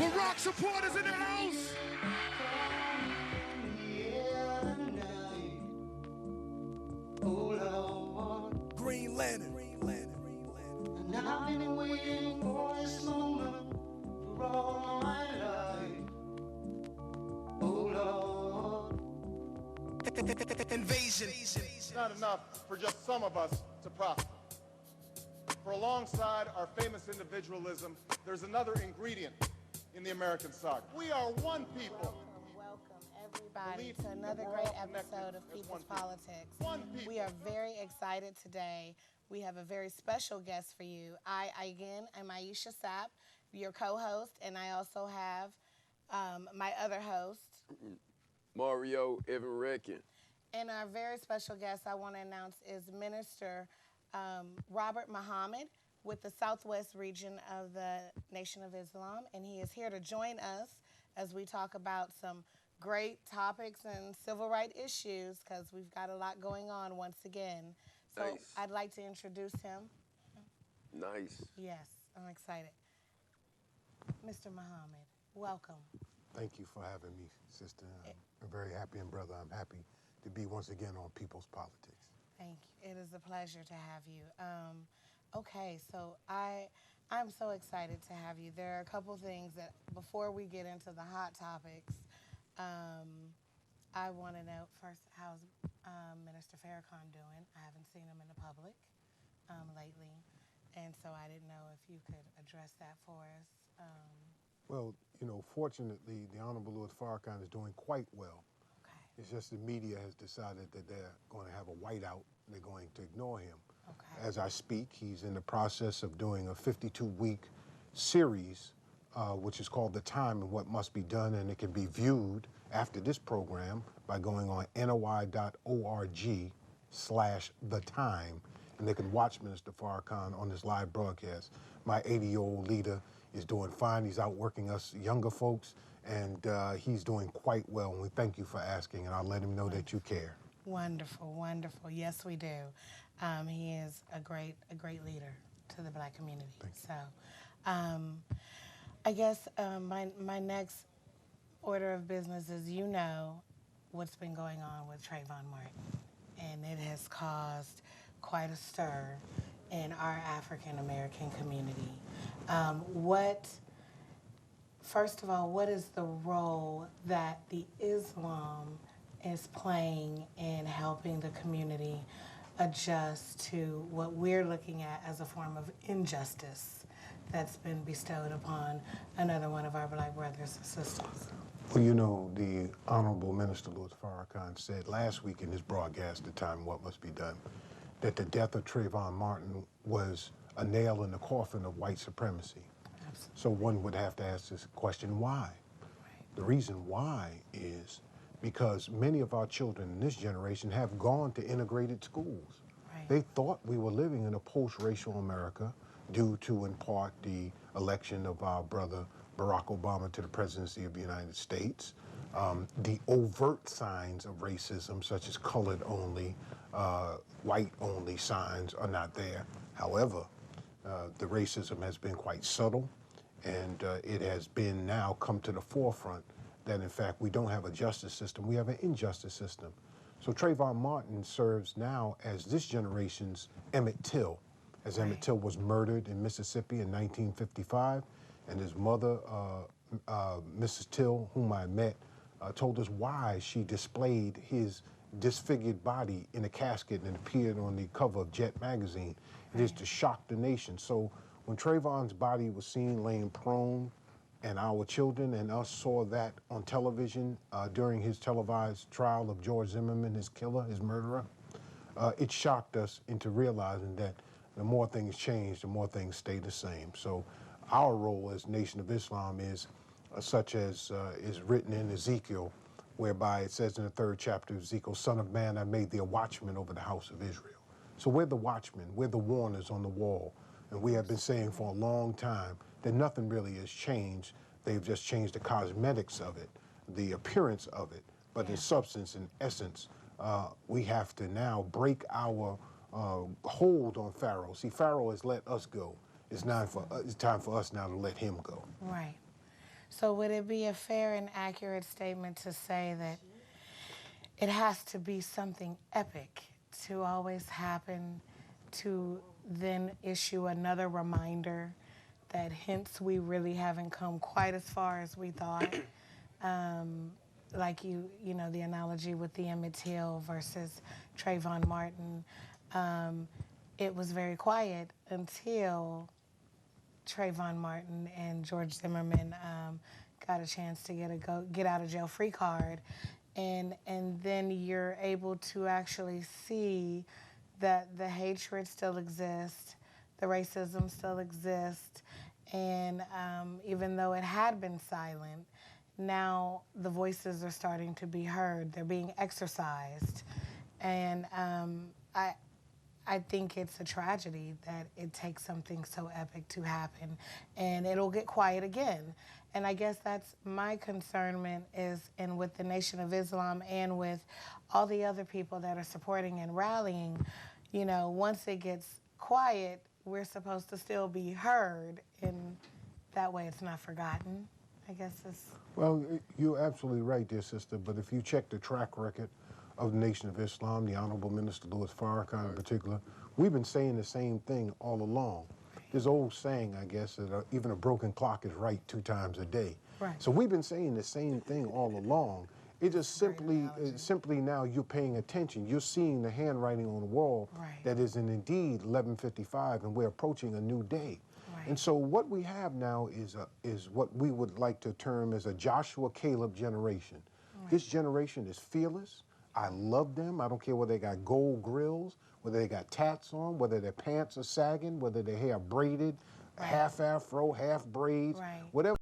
Rock supporters in the house. Green Lantern. And I've been waiting for this moment for all my life. Oh Lord. Invasion. It's not enough for just some of us to prosper. For alongside our famous individualism, there's another ingredient in the American saga. We are one people. Welcome everybody to another great episode of People's Politics. We are very excited today. We have a very special guest for you. I again am Aisha Sapp, your co-host, and I also have my other host, Mario Evan Reckon. and our very special guest I want to announce is Minister Robert Muhammad with the Southwest region of the Nation of Islam, and he is here to join us as we talk about some great topics and civil rights issues because we've got a lot going on once again. So Nice. I'd like to introduce him. Nice. Yes, I'm excited. Mr. Muhammad, welcome. Thank you for having me, sister. I'm very happy, and brother, I'm happy to be once again on People's Politics. Thank you. It is a pleasure to have you. Okay, so I'm so excited to have you. There are a couple things that before we get into the hot topics, I want to know first, how's Minister Farrakhan doing? I haven't seen him in the public lately, and so I didn't know if you could address that for us. Well, you know, fortunately, the Honorable Louis Farrakhan is doing quite well. Okay. It's just the media has decided that they're going to have a whiteout. They're going to ignore him. Okay. As I speak, he's in the process of doing a 52-week series, which is called The Time and What Must Be Done, and it can be viewed after this program by going on NOI.org/The Time, and they can watch Minister Farrakhan on this live broadcast. My 80-year-old leader is doing fine. He's outworking us younger folks, and he's doing quite well, and we thank you for asking, and I'll let him know that you care. Wonderful, wonderful. Yes, we do. He is a great leader to the Black community. Thank you. So, I guess my next order of business is, you know, what's been going on with Trayvon Martin, and it has caused quite a stir in our African American community. First of all, what is the role that the Islam is playing in helping the community adjust to what we're looking at as a form of injustice that's been bestowed upon another one of our Black brothers and sisters? Well, you know, the Honorable Minister Louis Farrakhan said last week in his broadcast, The Time What Must Be Done, that the death of Trayvon Martin was a nail in the coffin of white supremacy. Absolutely. So one would have to ask this question, why? Right. The reason why is because many of our children in this generation have gone to integrated schools. Right. They thought we were living in a post-racial America due to, in part, the election of our brother Barack Obama to the presidency of the United States. The overt signs of racism, such as colored only, white only signs are not there. However, the racism has been quite subtle, and it has been now come to the forefront that, in fact, we don't have a justice system, we have an injustice system. So Trayvon Martin serves now as this generation's Emmett Till, as Emmett Till was murdered in Mississippi in 1955, and his mother, Mrs. Till, whom I met, told us why she displayed his disfigured body in a casket and it appeared on the cover of Jet magazine. It is to shock the nation. So when Trayvon's body was seen laying prone, and our children and us saw that on television during his televised trial of George Zimmerman, his killer, his murderer, it shocked us into realizing that the more things change, the more things stay the same. So our role as Nation of Islam is such as is written in Ezekiel, whereby it says in the 3rd chapter of Ezekiel, Son of man, I made thee a watchman over the house of Israel. So we're the watchmen, we're the warners on the wall. And we have been saying for a long time that nothing really has changed. They've just changed the cosmetics of it, the appearance of it. But in substance and essence, we have to now break our hold on Pharaoh. See, Pharaoh has let us go. It's time for us now to let him go. Right. So would it be a fair and accurate statement to say that it has to be something epic to always happen to then issue another reminder that hence we really haven't come quite as far as we thought? Like you know, the analogy with the Emmett Till versus Trayvon Martin. It was very quiet until Trayvon Martin and George Zimmerman got a chance to get out of jail free card, and then you're able to actually see that the hatred still exists, the racism still exists, and even though it had been silent, now the voices are starting to be heard. They're being exercised, and I think it's a tragedy that it takes something so epic to happen, and it'll get quiet again. And I guess that's my concernment is, and with the Nation of Islam and with all the other people that are supporting and rallying, you know, once it gets quiet, we're supposed to still be heard, and that way it's not forgotten. I guess it's... Well, you're absolutely right, dear sister, but if you check the track record of the Nation of Islam, the Honorable Minister Louis Farrakhan in particular, we've been saying the same thing all along. This old saying, I guess, that even a broken clock is right 2 times a day. Right. So we've been saying the same thing all along. It just simply now you're paying attention. You're seeing the handwriting on the wall that is indeed 11:55, and we're approaching a new day. And so what we have now is what we would like to term as a Joshua Caleb generation. This generation is fearless. I love them. I don't care whether they got gold grills, whether they got tats on, whether their pants are sagging, whether their hair braided, half afro, half braids, whatever.